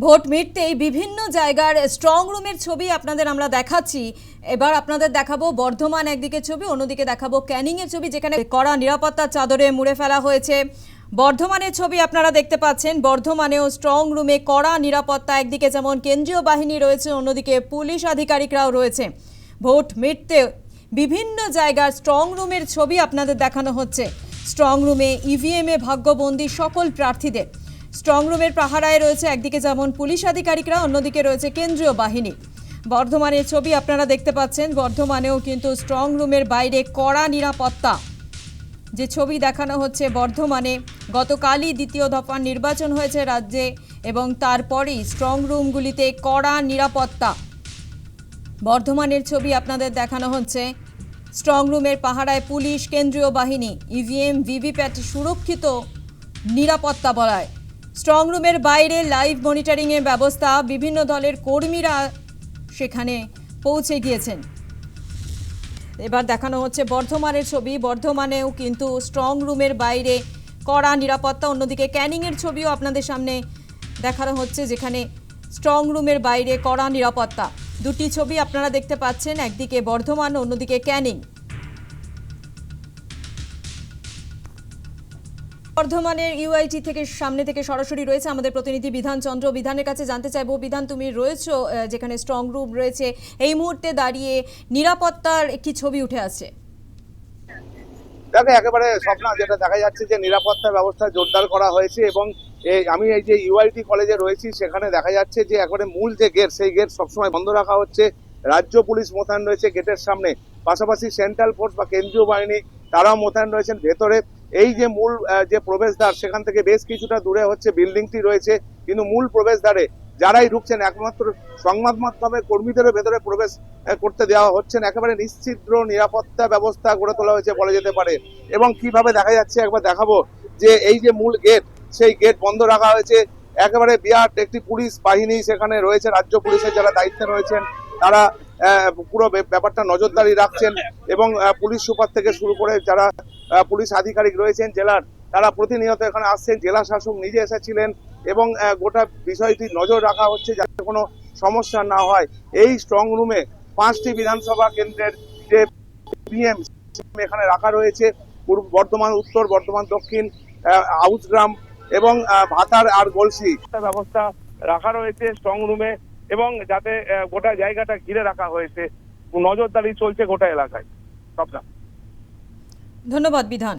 Vote মিটতেই বিভিন্ন জায়গার strong রুমের ছবি আপনাদের আমরা দেখাচ্ছি। এবার আপনাদের দেখাবো বর্ধমান একদিকে ছবি, অন্যদিকে দেখাবো ক্যানিং এর ছবি, যেখানে কড়া নিরাপত্তার চাদরে মুড়ে ফেলা হয়েছে। বর্ধমানের ছবি আপনারা দেখতে পাচ্ছেন। বর্ধমানেও স্ট্রং রুমে কড়া নিরাপত্তা, একদিকে যেমন কেন্দ্রীয় বাহিনী রয়েছে, অন্যদিকে পুলিশ আধিকারিকরাও রয়েছে। ভোট মিটতে বিভিন্ন জায়গার স্ট্রং রুমের ছবি আপনাদের দেখানো হচ্ছে। স্ট্রং রুমে ইভিএমে ভাগ্যবন্দি সকল প্রার্থীদের। স্ট্রং রুমের পাহারায় রয়েছে একদিকে যেমন পুলিশ আধিকারিকরা, অন্যদিকে রয়েছে কেন্দ্রীয় বাহিনী। বর্ধমানের ছবি আপনারা দেখতে পাচ্ছেন। বর্ধমানেও কিন্তু স্ট্রং রুমের বাইরে কড়া নিরাপত্তা, যে ছবি দেখানো হচ্ছে। বর্ধমানে গতকালই দ্বিতীয় দফার নির্বাচন হয়েছে রাজ্যে, এবং তারপরেই স্ট্রং রুমগুলিতে কড়া নিরাপত্তা। বর্ধমানের ছবি আপনাদের দেখানো হচ্ছে। স্ট্রং রুমের পাহারায় পুলিশ, কেন্দ্রীয় বাহিনী, ইভিএম ভিভিপ্যাট সুরক্ষিত নিরাপত্তা বলায়। স্ট্রং রুমের বাইরে লাইভ মনিটরিংয়ের ব্যবস্থা, বিভিন্ন দলের কর্মীরা সেখানে পৌঁছে গিয়েছেন। এবার দেখানো হচ্ছে বর্ধমানের ছবি। বর্ধমানেও কিন্তু স্ট্রং রুমের বাইরে কড়া নিরাপত্তা। অন্যদিকে ক্যানিংয়ের ছবিও আপনাদের সামনে দেখানো হচ্ছে, যেখানে স্ট্রং রুমের বাইরে কড়া নিরাপত্তা। দুটি ছবি আপনারা দেখতে পাচ্ছেন, একদিকে বর্ধমান, অন্যদিকে ক্যানিং। বর্ধমানের ইউআইটি থেকে সামনে থেকে সরাসরি রয়েছে আমাদের প্রতিনিধি বিধান চন্দ্র। বিধানের কাছে জানতে চাইবো, বিধান তুমি রয়েছো যেখানে স্ট্রং রুম রয়েছে, এই মুহূর্তে দাঁড়িয়ে নিরাপত্তার একটি ছবি উঠে আসছে। দেখো, একেবারে স্বপ্ন যেটা দেখা যাচ্ছে যে নিরাপত্তা ব্যবস্থা জোরদার করা হয়েছে, এবং আমি এই যে ইউআইটি কলেজে রয়েছি সেখানে দেখা যাচ্ছে যে একেবারে মূল যে গেট, সেই গেট সবসময় বন্ধ রাখা হচ্ছে। রাজ্য পুলিশ মোতায়েন রয়েছে গেটের সামনে, পাশাপাশি সেন্ট্রাল ফোর্স বা কেন্দ্রীয় বাহিনী তারাও মোতায়েন রয়েছেন ভেতরে। এই যে মূল যে প্রবেশদ্বার, সেখান থেকে বেশ কিছুটা দূরে হচ্ছে বিল্ডিংটি রয়েছে, কিন্তু মূল প্রবেশদ্বারে যারাই ঢুকছেন একমাত্র সংবাদ মাধ্যমের কর্মীদের ভেতরে প্রবেশ করতে দেওয়া হচ্ছে না। একেবারে নিশ্চিদ্র নিরাপত্তা ব্যবস্থা গড়ে তোলা হয়েছে বলা যেতে পারে। এবং কিভাবে দেখা যাচ্ছে একবার দেখাবো, যে এই যে মূল গেট, সেই গেট বন্ধ রাখা হয়েছে। একেবারে বিরাট একটি পুলিশ বাহিনী সেখানে রয়েছে, রাজ্য পুলিশের যারা দায়িত্বে রয়েছেন তারা পুরো ব্যাপারটা নজরদারি রাখছেন, এবং পুলিশ সুপার থেকে শুরু করে যারা পুলিশ আধিকারিক রয়েছেন জেলার, তারা প্রতিনিয়ত এখানে আসছেন। জেলা শাসক নিজে এসেছিলেন, এবং গোটা বিষয়টি নজর রাখা হচ্ছে যাতে কোনো সমস্যা না হয়। এই স্ট্রং রুমে 5টি বিধানসভা কেন্দ্রের যে ইভিএম এখানে রাখা রয়েছে। বর্ধমান উত্তর, বর্ধমান দক্ষিণ, আউসগ্রাম এবং ভাতার আর গলসি ব্যবস্থা রাখা রয়েছে স্ট্রং রুমে, এবং যাতে গোটা জায়গাটা ঘিরে রাখা হয়েছে, নজরদারি চলছে গোটা এলাকায়। ধন্যবাদ বিধান।